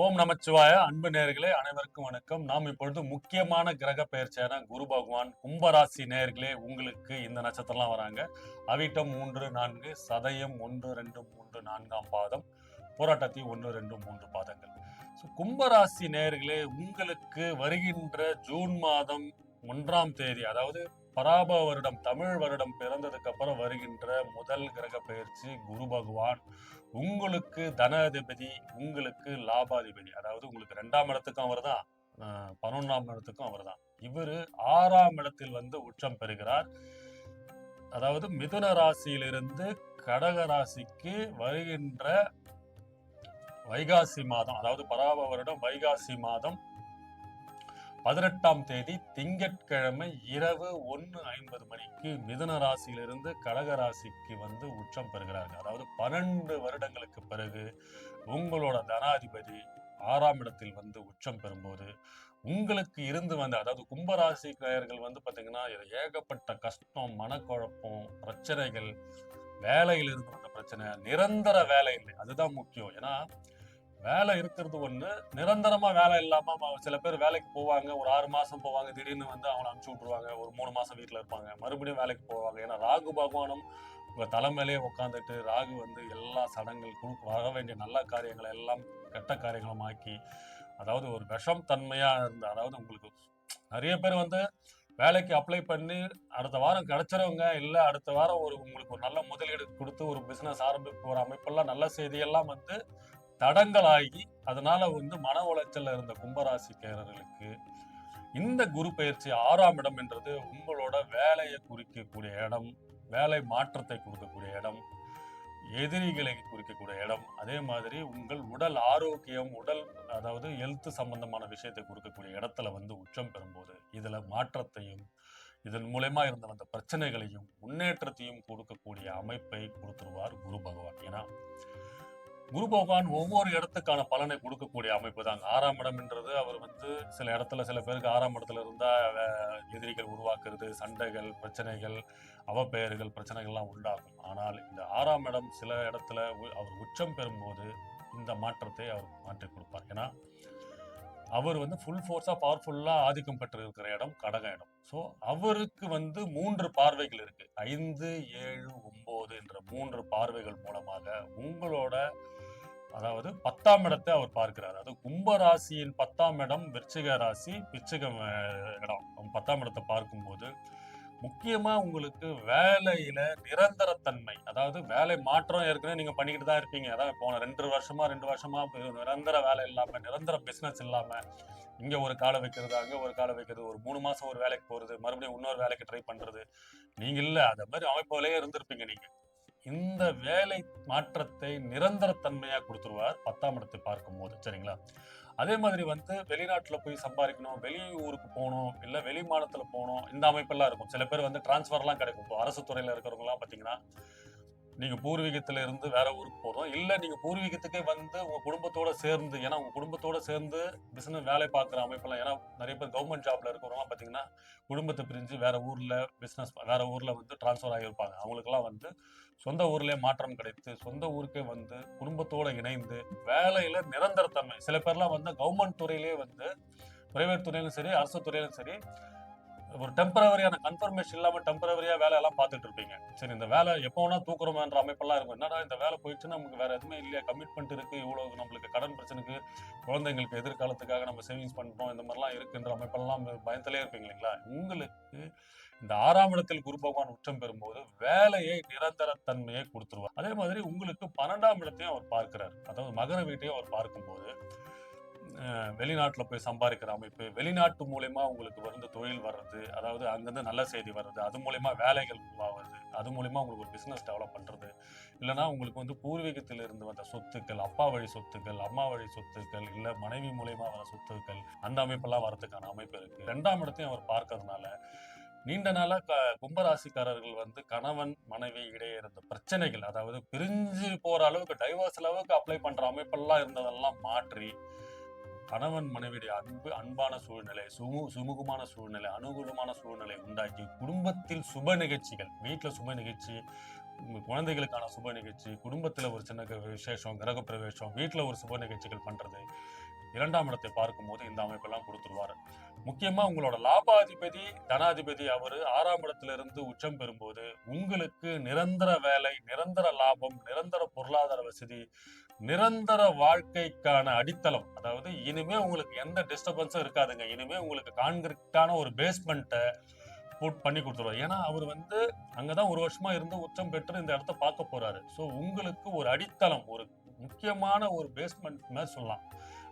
ஓம் நமச்சிவாய. அன்பு நேயர்களே அனைவருக்கும் வணக்கம். நாம் இப்பொழுது முக்கியமான கிரக பெயர்ச்சியான குரு பகவான் கும்பராசி நேயர்களே, உங்களுக்கு இந்த நட்சத்திரம்லாம் வராங்க. அவிட்டம் 3, 4, சதயம் 1, 2, 3, 4ஆம் பாதம், போராட்டத்தி 1, 2, 3 பாதங்கள். கும்பராசி நேயர்களே, உங்களுக்கு வருகின்ற ஜூன் மாதம் 1ஆம் தேதி, அதாவது பராப வருடம் தமிழ் வருடம் பிறந்ததுக்கு அப்புறம் வருகின்ற முதல் கிரக பெயர்ச்சி குரு பகவான். உங்களுக்கு தனாதிபதி, உங்களுக்கு லாபாதிபதி, அதாவது உங்களுக்கு 2ஆம் இடத்துக்கும் அவர்தான், 11ஆம் இடத்துக்கும் அவர்தான். இவரு 6ஆம் இடத்தில் வந்து உச்சம் பெறுகிறார். அதாவது மிதுன ராசியிலிருந்து கடக ராசிக்கு வருகின்ற வைகாசி மாதம், அதாவது பராப வருடம் வைகாசி மாதம் 18ஆம் தேதி திங்கட்கிழமை இரவு 1:50 மணிக்கு மிதுன ராசியிலிருந்து கடக ராசிக்கு வந்து உச்சம் பெறுகிறார்கள். அதாவது 12 வருடங்களுக்கு பிறகு உங்களோட தனாதிபதி 6ஆம் இடத்தில் வந்து உச்சம் பெறும்போது உங்களுக்கு இருந்து வந்த, அதாவது கும்பராசிக்காரர்கள் வந்து பாத்தீங்கன்னா ஏகப்பட்ட கஷ்டம், மனக்குழப்பம், பிரச்சனைகள், வேலையில் இருந்து வந்த பிரச்சனை, நிரந்தர வேலை இல்லை, அதுதான் முக்கியம். ஏன்னா வேலை இருக்கிறது ஒண்ணு, நிரந்தரமா வேலை இல்லாம சில பேர் வேலைக்கு போவாங்க, ஒரு 6 மாசம் போவாங்க, திடீர்னு வந்து அவங்கள அனுப்பிச்சு விட்டுருவாங்க, ஒரு 3 மாசம் வீட்டுல இருப்பாங்க, மறுபடியும் வேலைக்கு போவாங்க. ஏன்னா ராகு பகவானும் உங்க தலைமையிலேயே உட்காந்துட்டு ராகு வந்து எல்லா சடங்குகள் வர வேண்டிய நல்ல காரியங்களை எல்லாம் கெட்ட காரியங்களும் ஆக்கி, அதாவது ஒரு விஷம் தன்மையா இருந்த, அதாவது உங்களுக்கு நிறைய பேர் வந்து வேலைக்கு அப்ளை பண்ணி அடுத்த வாரம் கிடைச்சிறவங்க, இல்ல அடுத்த வாரம் உங்களுக்கு ஒரு நல்ல முதலீடு கொடுத்து ஒரு பிசினஸ் ஆரம்பிக்க ஒரு அமைப்பெல்லாம் நல்ல செய்தியெல்லாம் வந்து தடங்களாகி, அதனால வந்து மன உளைச்சல்ல இருந்த கும்பராசிக்காரர்களுக்கு இந்த குரு பயிற்சி 6ஆம் இடம் என்றது உங்களோட வேலையை குறிக்கக்கூடிய இடம், வேலை மாற்றத்தை கொடுக்கக்கூடிய இடம், எதிரிகளை குறிக்கக்கூடிய இடம், அதே மாதிரி உங்கள் உடல் ஆரோக்கியம், உடல் அதாவது ஹெல்த் சம்பந்தமான விஷயத்தை கொடுக்கக்கூடிய இடத்துல வந்து உச்சம் பெறும்போது இதுல மாற்றத்தையும், இதன் மூலமா இருந்த வந்த பிரச்சனைகளையும் முன்னேற்றத்தையும் கொடுக்கக்கூடிய அமைப்பை கொடுத்துருவார் குரு பகவான். ஏன்னா குரு பகவான் ஒவ்வொரு இடத்துக்கான பலனை கொடுக்கக்கூடிய அமைப்பு தாங்க. 6ஆம் இடம் என்றது அவர் வந்து சில இடத்துல சில பேருக்கு 6ஆம் இடத்துல இருந்தா எதிரிகள் உருவாக்குறது, சண்டைகள், பிரச்சனைகள், அவப்பெயர்கள், பிரச்சனைகள்லாம் உண்டாகும். ஆனால் இந்த 6ஆம் இடம் சில இடத்துல அவர் உச்சம் பெறும்போது இந்த மாற்றத்தை அவர் மாற்றி கொடுப்பார். ஏன்னா அவர் வந்து ஃபுல் ஃபோர்ஸா பவர்ஃபுல்லா ஆதிக்கம் பெற்று இருக்கிற இடம் கடக இடம். ஸோ அவருக்கு வந்து 3 பார்வைகள் இருக்கு. 5, 7, 9 என்ற 3 பார்வைகள் மூலமாக உங்களோட, அதாவது 10ஆம் இடத்தை அவர் பார்க்கிறார். அதாவது கும்ப ராசியின் 10ஆம் இடம் விருச்சிக ராசி, விருச்சிகம் இடம். 10ஆம் இடத்தை பார்க்கும்போது முக்கியமா உங்களுக்கு வேலையில நிரந்தரத்தன்மை, அதாவது வேலை மாற்றம் ஏற்கனவே நீங்க பண்ணிக்கிட்டு தான் இருப்பீங்க. அதான் போன 2 வருஷமா நிரந்தர வேலை இல்லாம, நிரந்தர பிசினஸ் இல்லாம, இங்க ஒரு காலை வைக்கிறது, அங்க ஒரு காலை வைக்கிறது, ஒரு 3 மாசம் ஒரு வேலைக்கு போறது, மறுபடியும் இன்னொரு வேலைக்கு ட்ரை பண்றது. நீங்க இல்ல, அந்த மாதிரி அமைப்புலயே இருந்திருப்பீங்க நீங்க. இந்த வேலை மாற்றத்தை நிரந்தரத்தன்மையா கொடுத்துருவார் 10ஆம் இடத்தை பார்க்கும்போது. சரிங்களா? அதே மாதிரி வந்து வெளிநாட்டுல போய் சம்பாதிக்கணும், வெளி ஊருக்கு போகணும், இல்ல வெளி மாநிலத்துல போகணும், இந்த அமைப்பெல்லாம் இருக்கும். சில பேர் வந்து டிரான்ஸ்ஃபர்லாம் கிடைக்கும். இப்போ அரசு துறையில இருக்கிறவங்க எல்லாம் பாத்தீங்கன்னா, நீங்க பூர்வீகத்துல இருந்து வேற ஊருக்கு போறோம், இல்ல நீங்க பூர்வீகத்துக்கே வந்து உங்க குடும்பத்தோட சேர்ந்து, ஏன்னா உங்க குடும்பத்தோட சேர்ந்து பிசினஸ் வேலை பார்க்குற அமைப்பெல்லாம், ஏன்னா நிறைய பேர் கவர்மெண்ட் ஜாப்ல இருக்கிறவங்க பாத்தீங்கன்னா குடும்பத்தை பிரிஞ்சு வேற ஊர்ல பிசினஸ், வேற ஊர்ல வந்து டிரான்ஸ்ஃபர் ஆகியிருப்பாங்க. அவங்களுக்கெல்லாம் வந்து சொந்த ஊர்லயே மாற்றம் கிடைத்து சொந்த ஊருக்கே வந்து குடும்பத்தோட இணைந்து வேலையில நிரந்தரத்தன்மை. சில பேர்லாம் வந்து கவர்மெண்ட் துறையிலேயே வந்து பிரைவேட் துறையிலும் சரி, அரசு துறையிலும் சரி, ஒரு டெம்பரவரியான கன்ஃபர்மேஷன் இல்லாம டெம்பரவரியா வேலை எல்லாம் பார்த்துட்டு இருப்பீங்க. சரி, இந்த வேலை எப்போ வேணா தூக்குறோமன்ற அமைப்பெல்லாம் இருக்கும். என்னடா இந்த வேலை போயிடுச்சுன்னா நமக்கு வேற எதுவுமே இல்லையா, கமிட்மெண்ட் இருக்கு, இவ்வளவு நம்மளுக்கு கடன் பிரச்சனைக்கு, குழந்தைங்களுக்கு எதிர்காலத்துக்காக நம்ம சேவிங்ஸ் பண்றோம், இந்த மாதிரிலாம் இருக்குன்ற அமைப்பெல்லாம் பயத்திலே இருப்பீங்க இல்லைங்களா? உங்களுக்கு இந்த 6ஆம் இடத்தில் குரு பகவான் உச்சம் பெறும்போது வேலையை நிரந்தரத்தன்மையை கொடுத்துருவார். அதே மாதிரி உங்களுக்கு 12ஆம் இடத்தையும் அவர் பார்க்கிறார். அதாவது மகர வீட்டையும் அவர் பார்க்கும்போது வெளிநாட்டுல போய் சம்பாதிக்கிற அமைப்பு, வெளிநாட்டு மூலியமா உங்களுக்கு வந்து தொழில் வர்றது, அதாவது அங்கிருந்து நல்ல செய்தி வர்றது, அது மூலியமா வேலைகள் உருவாவது, அது மூலியமா உங்களுக்கு ஒரு பிசினஸ் டெவலப் பண்றது, இல்லைன்னா உங்களுக்கு வந்து பூர்வீகத்தில் இருந்து வந்த சொத்துக்கள், அப்பா வழி சொத்துக்கள், அம்மா வழி சொத்துக்கள், இல்ல மனைவி மூலியமா வர சொத்துக்கள், அந்த அமைப்பெல்லாம் வரதுக்கான அமைப்பு இருக்கு. 2ஆம் இடத்தையும் அவர் பார்க்கறதுனால நீண்ட நாளா கும்பராசிக்காரர்கள் வந்து கணவன் மனைவி இடையே இருந்த பிரச்சனைகள், அதாவது பிரிஞ்சு போற அளவுக்கு, டைவர்ஸ் அளவுக்கு அப்ளை பண்ற அமைப்பெல்லாம் இருந்ததெல்லாம் மாற்றி கணவன் மனைவியுடைய அன்பான சூழ்நிலை, சுமூகமான சூழ்நிலை, அனுகூலமான சூழ்நிலை உண்டாக்கி குடும்பத்தில் சுப நிகழ்ச்சிகள், வீட்டுல சுப நிகழ்ச்சி, குழந்தைகளுக்கான சுப நிகழ்ச்சி, குடும்பத்துல ஒரு சின்ன விசேஷம், கிரக பிரவேசம், வீட்டுல ஒரு சுப நிகழ்ச்சிகள் பண்றது, 2ஆம் இடத்தை பார்க்கும்போது இந்த அமைப்பெல்லாம் கொடுத்துருவாரு. முக்கியமா உங்களோட லாபாதிபதி, தனாதிபதி அவரு 6ஆம் இடத்திலிருந்து உச்சம் பெறும்போது உங்களுக்கு நிரந்தர வேலை, நிரந்தர லாபம், நிரந்தர பொருளாதார வசதி, நிரந்தர வாழ்க்கைக்கான அடித்தளம். அதாவது இனிமே உங்களுக்கு எந்த டிஸ்டர்பன்ஸும் இருக்காதுங்க. இனிமே உங்களுக்கு கான்கிரீட்டான ஒரு பேஸ்மெண்ட்டை பண்ணி கொடுத்துருவாரு. ஏன்னா அவர் வந்து அங்கதான் 1 வருஷமா இருந்து உச்சம் பெற்று இந்த இடத்த பார்க்க போறாரு. ஸோ உங்களுக்கு ஒரு அடித்தளம், ஒரு முக்கியமான ஒரு பேஸ்மெண்ட் மாதிரி சொல்லலாம்.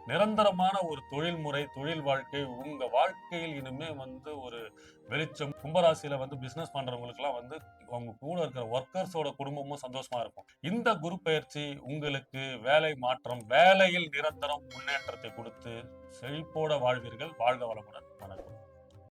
நிரந்தரமான ஒரு தொழில்முறை, தொழில் வாழ்க்கை, உங்க வாழ்க்கையில் இனிமே வந்து ஒரு வெளிச்சம். கும்பராசியில வந்து பிசினஸ் பண்றவங்களுக்குலாம் வந்து அவங்க கூட இருக்கிற ஒர்க்கர்ஸோட குடும்பமும் சந்தோஷமா இருக்கும். இந்த குரு பெயர்ச்சி உங்களுக்கு வேலை மாற்றம், வேலையில் நிரந்தரம் முன்னேற்றத்தை கொடுத்து செழிப்போட வாழ்வீர்கள். வாழ்க வளமுடன். வணக்கம்.